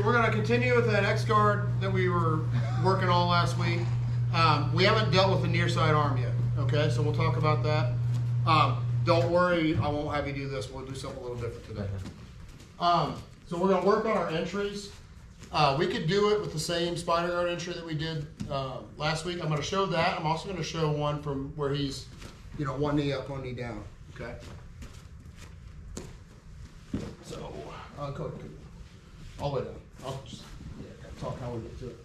we're gonna continue with that X guard that we were working on last week. We haven't dealt with the near side arm yet. Okay, so we'll talk about that. Don't worry, I won't have you do this. We'll do something a little different today. So we're gonna work on our entries. We could do it with the same spider guard entry that we did last week. I'm gonna show that. I'm also gonna show one from where he's, you know, one knee up, one knee down. Okay. So, go all the way down. I'll just talk how we get to it.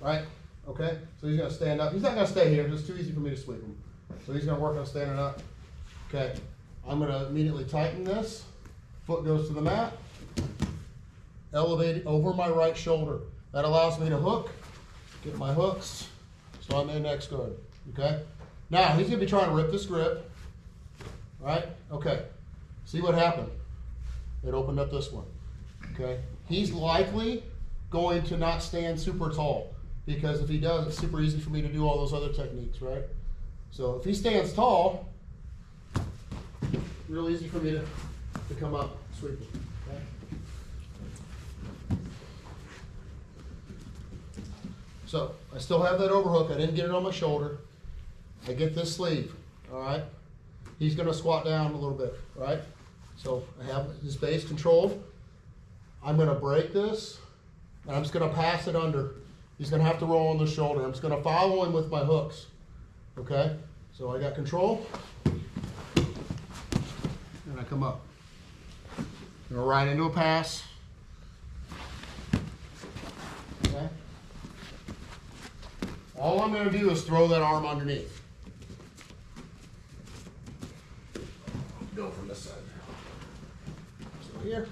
Right? Okay? So he's going to stand up. He's not going to stay here. It's too easy for me to sweep him. So he's going to work on standing up. Okay. I'm going to immediately tighten this. Foot goes to the mat. Elevate it over my right shoulder. That allows me to hook. Get my hooks. So I'm in X guard. Okay? Now, he's going to be trying to rip this grip. Right? Okay. See what happened? It opened up this one. Okay? He's likely going to not stand super tall, because if he does, it's super easy for me to do all those other techniques, right? So if he stands tall, real easy for me to come up, sweep him. Okay? So I still have that overhook. I didn't get it on my shoulder. I get this sleeve, all right? He's going to squat down a little bit, right? So I have his base controlled. I'm going to break this, and I'm just going to pass it under. He's going to have to roll on the shoulder. I'm just going to follow him with my hooks. Okay? So I got control, and I come up. Go right into a pass. Okay? All I'm going to do is throw that arm underneath. Go from this side. So here.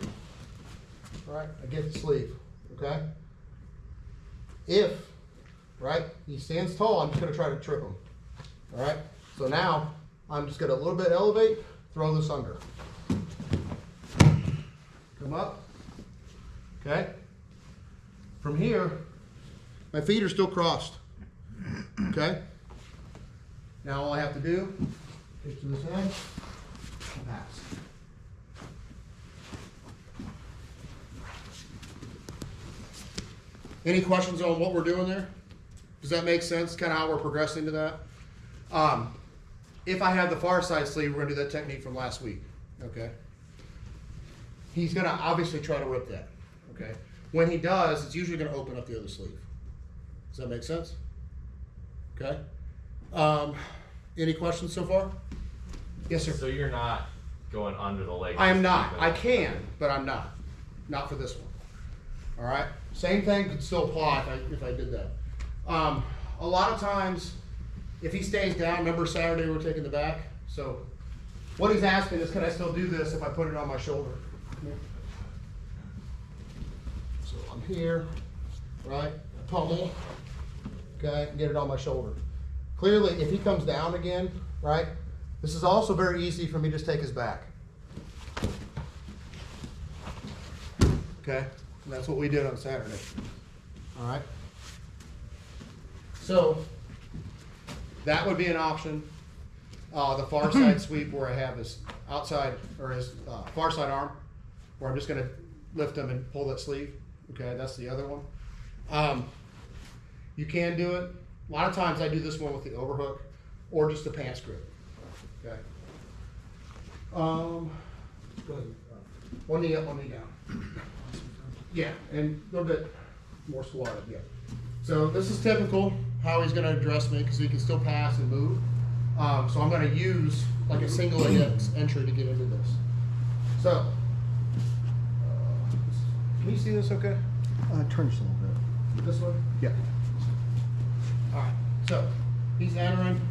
All right, I get the sleeve, okay? If, right, he stands tall, I'm just gonna try to trip him, all right? So now, I'm just gonna a little bit elevate, throw this under. Come up, okay? From here, my feet are still crossed, okay? Now all I have to do is to this end, and pass. Any questions on what we're doing there? Does that make sense? Kind of how we're progressing to that? If I have the far side sleeve, we're going to do that technique from last week. Okay. He's going to obviously try to rip that. Okay. When he does, it's usually going to open up the other sleeve. Does that make sense? Okay. Any questions so far? Yes, sir. So you're not going under the leg? I am not. I can, but I'm not. Not for this one. All right. Same thing could still apply if I did that. A lot of times, if he stays down, remember Saturday we were taking the back? So what he's asking is, can I still do this if I put it on my shoulder? So I'm here, right? I pummel, okay, and get it on my shoulder. Clearly, if he comes down again, right, this is also very easy for me to just take his back. Okay? And that's what we did on Saturday. All right? So, that would be an option. The far side sweep where I have his outside, or his far side arm, where I'm just going to lift him and pull that sleeve. Okay, that's the other one. You can do it. A lot of times I do this one with the overhook or just the pants grip. Okay. Go ahead. One knee up, one knee down. Yeah, and a little bit more squatted, yeah. So this is typical how he's going to address me, because he can still pass and move. So I'm going to use like a single leg entry to get into this. So, can you see this okay? Turn just a little bit. This one? Yeah. All right, so he's entering.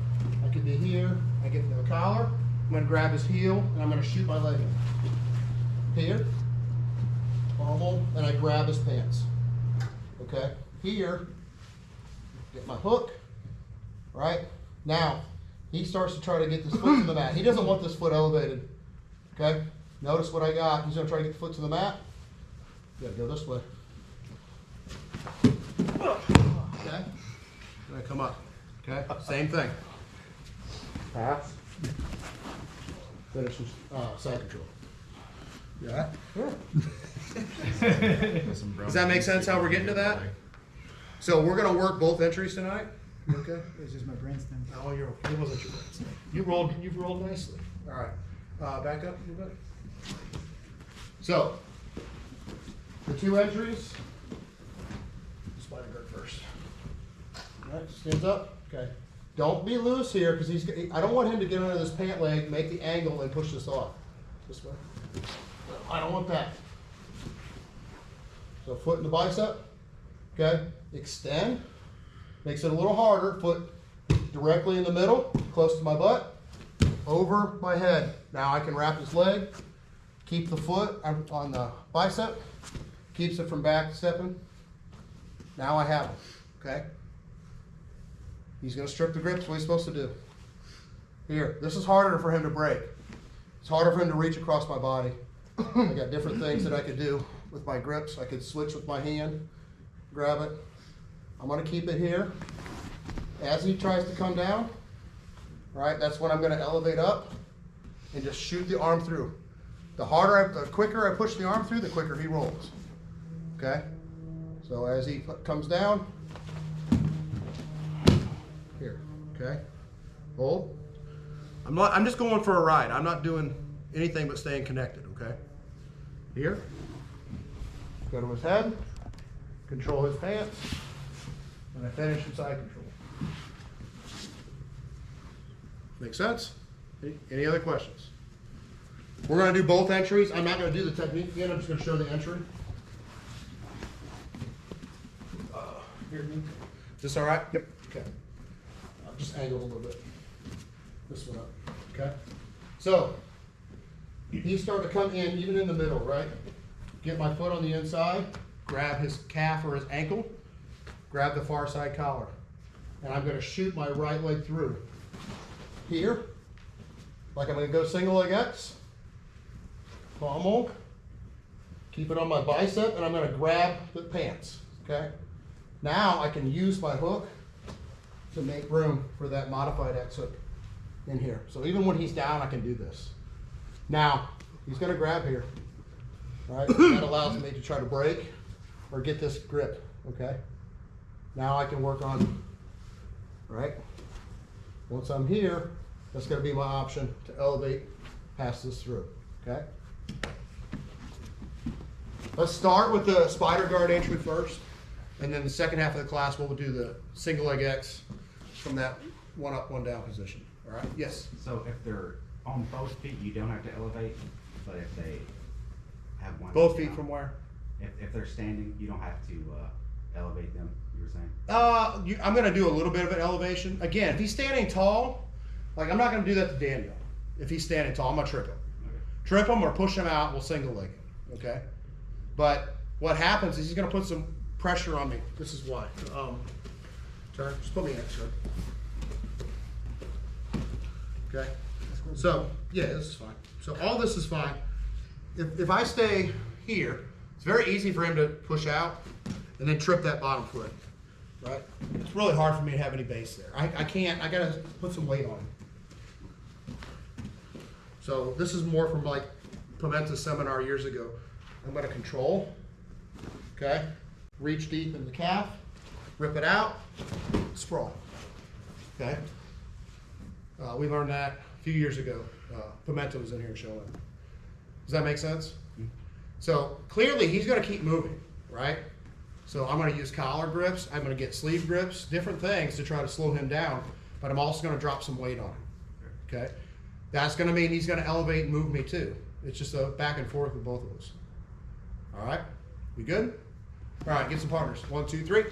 I could be here. I get the collar. I'm going to grab his heel, and I'm going to shoot my leg in. Here. Pommel, and I grab his pants. Okay? Here, get my hook. Right? Now, he starts to try to get this foot to the mat. He doesn't want this foot elevated. Okay? Notice what I got. He's going to try to get the foot to the mat. You got to go this way. Okay? And I come up. Okay? Same thing. Pass. Finish side control. Yeah. Does that make sense how we're getting to that? So we're gonna work both entries tonight. You okay? It's just my brainstem. Oh, it wasn't your brainstem. You've rolled nicely. All right. Back up a little bit. So the two entries. Spider guard first. All right, stands up. Okay. Don't be loose here because I don't want him to get under this pant leg, make the angle, and push this off. This way. I don't want that. So foot in the bicep. Okay. Extend. Makes it a little harder. Foot directly in the middle, close to my butt, over my head. Now I can wrap his leg, keep the foot on the bicep, keeps it from back stepping. Now I have him, okay? He's gonna strip the grips, what he's supposed to do. Here, this is harder for him to break. It's harder for him to reach across my body. I got different things that I could do with my grips. I could switch with my hand, grab it. I'm gonna keep it here. As he tries to come down, all right, that's when I'm gonna elevate up and just shoot the arm through. The quicker I push the arm through, the quicker he rolls, okay? So as he comes down, here, okay? Hold. I'm just going for a ride. I'm not doing anything but staying connected, okay? Here, go to his head, control his pants, and I finish in side control. Make sense? Any other questions? We're going to do both entries. I'm not going to do the technique again. I'm just going to show the entry. Here. Is this all right? Yep. Okay. I'll just angle it a little bit. This one up. Okay. So he's starting to come in, even in the middle, right? Get my foot on the inside, grab his calf or his ankle, grab the far side collar, and I'm going to shoot my right leg through. Here, like I'm going to go single leg X, pommel, keep it on my bicep, and I'm going to grab the pants, okay? Now I can use my hook to make room for that modified X hook in here. So even when he's down, I can do this. Now, he's going to grab here, right? That allows me to try to break or get this grip, okay? Now I can work on, right? Once I'm here, that's going to be my option to elevate, pass this through, okay? Let's start with the spider guard entry first, and then the second half of the class we'll do the single leg X from that one up, one down position, all right? Yes? So if they're on both feet, you don't have to elevate, but if they have one. Both feet down, from where? If they're standing, you don't have to elevate them, you were saying? I'm going to do a little bit of an elevation. Again, if he's standing tall, like I'm not going to do that to Daniel. If he's standing tall, I'm going to trip him. Okay. Trip him or push him out, we'll single leg him, okay? But what happens is he's going to put some pressure on me. This is why. Turn, just put me next to him. Okay? So, yeah, this is fine. So all this is fine. If I stay here, it's very easy for him to push out and then trip that bottom foot, right? It's really hard for me to have any base there. I can't, I gotta put some weight on him. So this is more from like Pimenta's seminar years ago. I'm gonna control, okay? Reach deep in the calf, rip it out, sprawl, okay? We learned that a few years ago. Pimenta was in here showing it. Does that make sense? Mm-hmm. So clearly he's gonna keep moving, right? So I'm gonna use collar grips, I'm gonna get sleeve grips, different things to try to slow him down, but I'm also gonna drop some weight on him, okay? That's gonna mean he's gonna elevate and move me too. It's just a back and forth with both of us. All right, we good? All right, get some partners. 1, 2, 3.